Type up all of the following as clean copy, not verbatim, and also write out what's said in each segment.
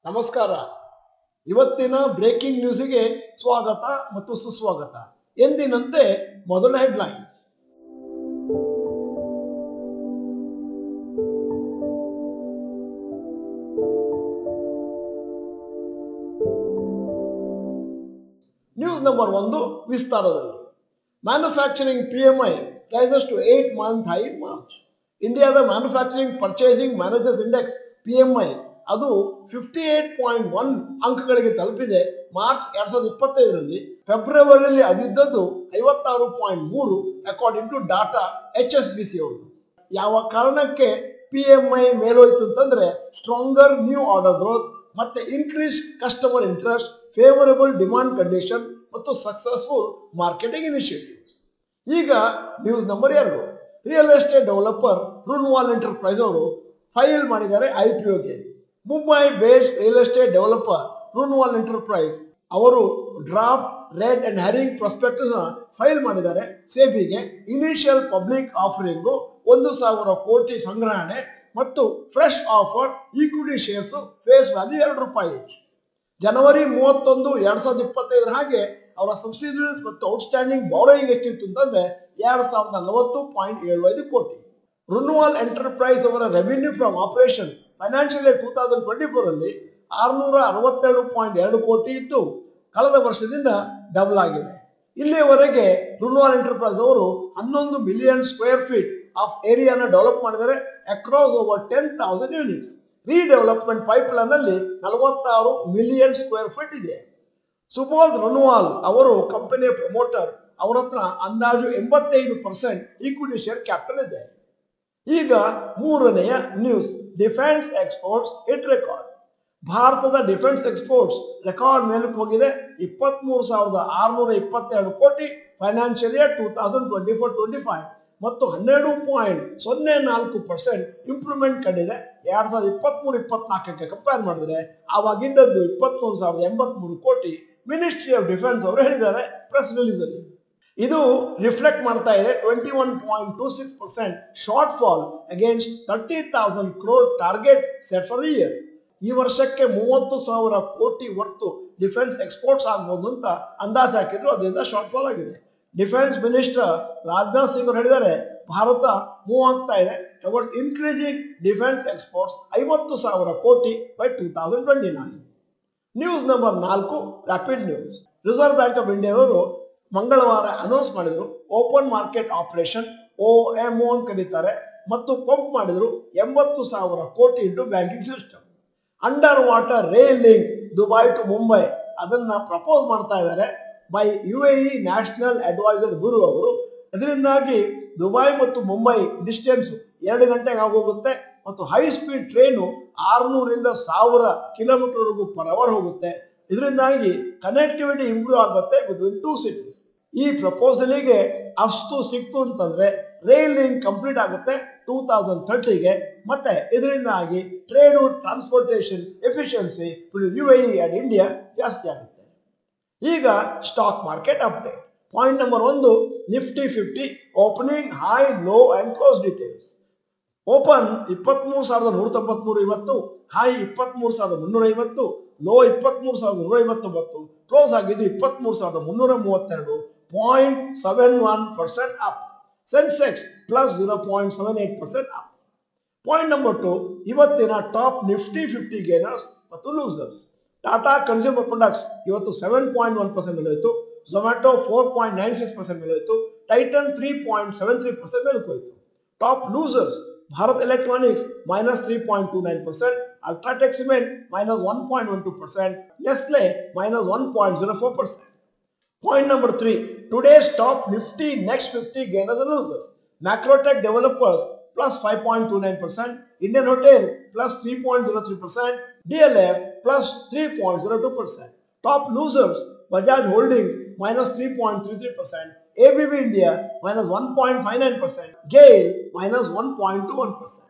ನಮಸ್ಕಾರ. ಇವತ್ತಿನ ಬ್ರೇಕಿಂಗ್ ನ್ಯೂಸ್ಗೆ ಸ್ವಾಗತ ಮತ್ತು ಸುಸ್ವಾಗತ. ಎಂದಿನಂತೆ ಮೊದಲ ಹೆಡ್ಲೈನ್ಸ್. ನ್ಯೂಸ್ ನಂಬರ್ 1 ವಿಸ್ತಾರದಲ್ಲಿ. Manufacturing PMI rises to 8-month high in March. ಇಂಡಿಯಾದ manufacturing purchasing managers index PMI ಅದು 58.1 ಅಂಕಗಳಿಗೆ ತಲುಪಿದೆ ಮಾರ್ಚ್ 2025ರಲ್ಲಿ. ಫೆಬ್ರವರಿಯಲ್ಲಿ ಅದಿದ್ದದ್ದು 56.3 ಅಕಾರ್ಡಿಂಗ್ ಟು ಡಾಟಾ HSBC ಅವರು. ಯಾವ ಕಾರಣಕ್ಕೆ PMI ಮೇಲೋಯ್ತು ಅಂತಂದ್ರೆ ಸ್ಟ್ರಾಂಗರ್ ನ್ಯೂ ಆರ್ಡರ್ ಗ್ರೋತ್ ಮತ್ತೆ increase customer interest, favourable demand condition ಮತ್ತು ಸಕ್ಸಸ್ಫುಲ್ ಮಾರ್ಕೆಟಿಂಗ್ ಇನಿಷಿಯೇಟಿವ್ಸ್. ಈಗ news number 2. Real estate developer Runwal enterprise ಅವರು ಫೈಲ್ ಮಾಡಿದ್ದಾರೆ IPOಗೆ. Mumbai based real estate developer Runwal enterprise ಅವರು draft red and herring prospectus file ಮಾಡಿದ್ದಾರೆ ಸೆಬಿಗೆ. Initial public offering 1,000 crore ಸಂಗ್ರಹಣೆ ಮತ್ತು fresh offer equity shares face value ₹2. ಜನವರಿ 31, 2025 ಹಾಗೆ ಅವರ ಸಬ್ಸಿಡರೀಸ್ ಮತ್ತು ಔಟ್ಸ್ಟ್ಯಾಂಡಿಂಗ್ ಬಾರೋಯಿಂಗ್ ಎಷ್ಟಿತ್ತು ಅಂತಂದ್ರೆ 2,040.75 ಕೋಟಿ. ರುನ್ವಾಲ್ ಎಂಟರ್ಪ್ರೈಸ್ ಅವರ revenue from operation financial year 2024ರಲ್ಲಿ 662.2 ಕೋಟಿ ಇತ್ತು. ಕಳೆದ ವರ್ಷದಿಂದ ಡಬಲ್ ಆಗಿದೆ. ಇಲ್ಲಿಯವರೆಗೆ ರುನ್ವಾಲ್ ಎಂಟರ್ಪ್ರೈಸ್ ಅವರು 11 ಮಿಲಿಯನ್ ಸ್ಕ್ವೇರ್ ಫೀಟ್ ಆಫ್ ಏರಿಯಾನ ಡೆವಲಪ್ ಮಾಡಿದರೆ across over 10,000 units. Redevelopment pipeline ಅಲ್ಲಿ 46 ಮಿಲಿಯನ್ ಸ್ಕ್ವೇರ್ ಫೀಟ್ ಇದೆ. ಸುಬೋಧ್ ರುನ್ವಾಲ್ ಅವರು ಕಂಪನಿಯ ಪ್ರಮೋಟರ್. ಅವರ ಹತ್ರ ಅಂದಾಜು 85% ಈಕ್ವಿಟಿ ಶೇರ್ ಕ್ಯಾಪಿಟಲ್ ಇದೆ. ಈಗ ಮೂರನೆಯ news. Defence exports hit record. ಭಾರತದ ಡಿಫೆನ್ಸ್ ಎಕ್ಸ್ಪೋರ್ಟ್ಸ್ ರೆಕಾರ್ಡ್ ಮೇಲಕ್ಕೆ ಹೋಗಿದೆ. 23,622 ಕೋಟಿ ಫೈನಾನ್ಷಿಯಲ್ ಇಯರ್ 2024-25 ಮತ್ತು 12.04% ಇಂಪ್ರೂವ್ಮೆಂಟ್ ಕಂಡಿದೆ 2023-24ಕ್ಕೆ ಕಂಪೇರ್ ಮಾಡಿದ್ರೆ. ಆವಾಗಿದ್ದದ್ದು 23,083 ಕೋಟಿ. ಮಿನಿಸ್ಟ್ರಿ ಆಫ್ ಡಿಫೆನ್ಸ್ ಅವರು ಹೇಳಿದ್ದಾರೆ ಪ್ರೆಸ್ ರಿಲೀಸ್ ಅಲ್ಲಿ. ಇದು ರಿಫ್ಲೆಕ್ಟ್ ಮಾಡ್ತಾ ಇದೆ 21.26% short fall against 30,000 crore target set for the year. ಈ ವರ್ಷಕ್ಕೆ 30,000 ಕೋಟಿ ವರ್ತು ಡಿಫೆನ್ಸ್ ಎಕ್ಸ್ಪೋರ್ಟ್ಸ್ ಆಗ್ಬೋದು ಅಂತ ಅಂದಾಜು ಹಾಕಿದ್ರು, ಅದರಿಂದ ಶಾರ್ಟ್ ಫಾಲ್ ಆಗಿದೆ. ಡಿಫೆನ್ಸ್ ಮಿನಿಸ್ಟರ್ ರಾಜನಾಥ್ ಸಿಂಗ್ ಅವರು ಹೇಳಿದ್ದಾರೆ ಭಾರತ ಮೂವ್ ಆಗ್ತಾ ಇದೆ ಟುವರ್ಡ್ಸ್ ಇನ್ಕ್ರೀಸಿಂಗ್ ಡಿಫೆನ್ಸ್ ಎಕ್ಸ್ಪೋರ್ಟ್ಸ್ 50,000 ಕೋಟಿ by 2029. News number 4 rapid news. Reserve bank of India ಅವರು ಮಂಗಳವಾರ ಅನೌನ್ಸ್ ಮಾಡಿದ್ರು ಓಪನ್ ಮಾರ್ಕೆಟ್ ಆಪರೇಷನ್ OMO ಅಂತ ಕರೀತಾರೆ ಮತ್ತು ಪಂಪ್ ಮಾಡಿದ್ರು 80,000 ಕೋಟಿ into banking system. Under water rail link Dubai to Mumbai ಅದನ್ನ ಪ್ರಪೋಸ್ ಮಾಡ್ತಾ ಇದ್ದಾರೆ by UAE national adviser bureau ಅವರು. ಇದರಿಂದಾಗಿ ದುಬೈ ಮತ್ತು ಮುಂಬೈ ಡಿಸ್ಟೆನ್ಸ್ 2 ಗಂಟೆಗೆ ಆಗೋಗುತ್ತೆ ಮತ್ತು ಹೈ ಸ್ಪೀಡ್ ಟ್ರೈನು 600ರಿಂದ 1,000 ಕಿಲೋಮೀಟರ್ವರೆಗೂ ಪರ್ ಅವರ್ ಹೋಗುತ್ತೆ. ಇದರಿಂದಾಗಿ ಕನೆಕ್ಟಿವಿಟಿ ಇಂಪ್ರೂವ್ ಆಗುತ್ತೆ ಬಿಟ್ವೀನ್ 2 ಸಿಟೀಸ್. ಈ ಪ್ರಪೋಸಲಿಗೆ ಅಷ್ಟು ಸಿಕ್ತು ಅಂತಂದ್ರೆ ರೈಲ್ ಲಿಂಕ್ ಕಂಪ್ಲೀಟ್ ಆಗುತ್ತೆ 2030ಗೆ. ಮತ್ತೆ ಇದರಿಂದಾಗಿ trade transportation efficiency UAE and India ಜಾಸ್ತಿ ಆಗುತ್ತೆ. ಈಗ stock market update. Point number 1, Nifty 50 opening high low and close details. Open 23,193 ಇವತ್ತು, ಹೈ 23,350, ಲೋ 23,159, ಕ್ಲೋಸ್ ಆಗಿದ್ದು 23,332, 0.71% up. Sensex plus 0.78% up. Point number 2, ಇವತ್ತಿನ ಟಾಪ್ ನಿಫ್ಟಿ 50 ಗೇನರ್ಸ್ ಮತ್ತು ಲೂಸರ್ಸ್. ಟಾಟಾ ಕನ್ಸ್ಯೂಮರ್ ಪ್ರೊಡಕ್ಟ್ಸ್ ಇವತ್ತು 7.1% ಬೆಳೆಯಿತು, Zomato 4.96% ಬೆಳೆಯಿತು, ಟೈಟನ್ 3.73% ಬೆಳೆಯಿತು. Top losers Bharat electronics -3.29%, UltraTech cement -1.12%, Nestle -1.04%. Point number 3, today's top Nifty next 50 gainers and losers. Macrotech Developers plus 5.29%, Indian Hotel plus 3.03%, DLF plus 3.02%. Top losers, Bajaj Holdings -3.33%, ABB India -1.59%, GAIL -1.21%.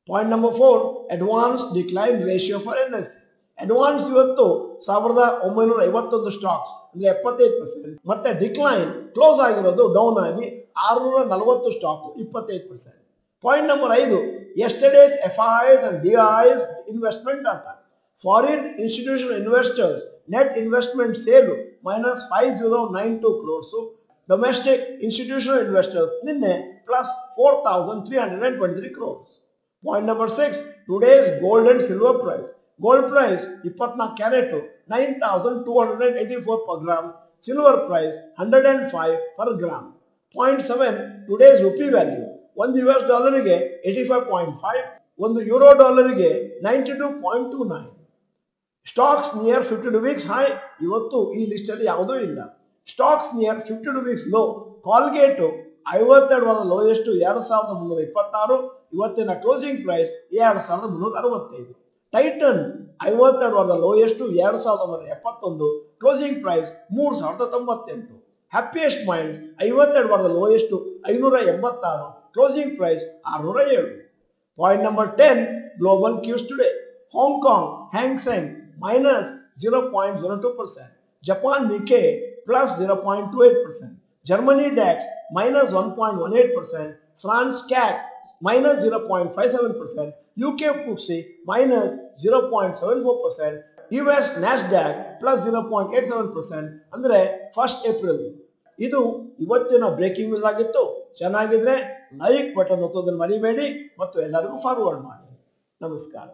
Point number 4, advanced decline ratio for NSE. Advance ಇವತ್ತು 1,951 stocks ಅಂದ್ರೆ 75%, ಮತ್ತೆ decline close ಆಗಿರೋದು down ಆಗಿ 640 stock 25%. Point number 5, yesterday's FIIs and DIIs investment data. Foreign institutional investors net investment sale minus 5092 crores. Domestic institutional investors ನಿನ್ನೆ plus 4323 crores. Point number 6, today's gold and silver price. Gold price 24 carat 9284 per gram. Silver price 105 per gram. Point 7, today's rupee value. ಒಂದು US ಡಾಲರ್ಗೆ 85.5, ಒಂದು euro ಡಾಲರ್ಗೆ 92.29. Stocks near 52 weeks high. ಇವತ್ತು ಈ list ಅಲ್ಲಿ ಯಾವುದೂ ಇಲ್ಲ. Stocks near 52 weeks low. Colgate 52 ವಾರದ ಲೋಯೆಸ್ಟ್ 2326. ಇವತ್ತಿನ ಕ್ಲೋಸಿಂಗ್ ಪ್ರೈಸ್ 2365. ಟೈಟನ್ 52 ವಾರದ lowest 2171. Closing price 3098. Happiest Mind 52 ವಾರದ lowest 586. Closing price 607. Point number 10, global cues today. Hong Kong Hang Seng minus 0.02%. Japan Nikkei plus 0.28%. Germany DAX minus 1.18%. France CAC minus 0.57%. UK FTSE minus 0.74%. US NASDAQ plus 0.87%. ಅಂದರೆ 1st April. ಇದು ಇವತ್ತಿನ breaking news ಆಗಿತ್ತು. ಚೆನ್ನಾಗಿದ್ರೆ like button ಒತ್ತೋದನ್ನು ಮರಿಬೇಡಿ ಮತ್ತು ಎಲ್ಲರಿಗೂ forward ಮಾಡಿ. ನಮಸ್ಕಾರ.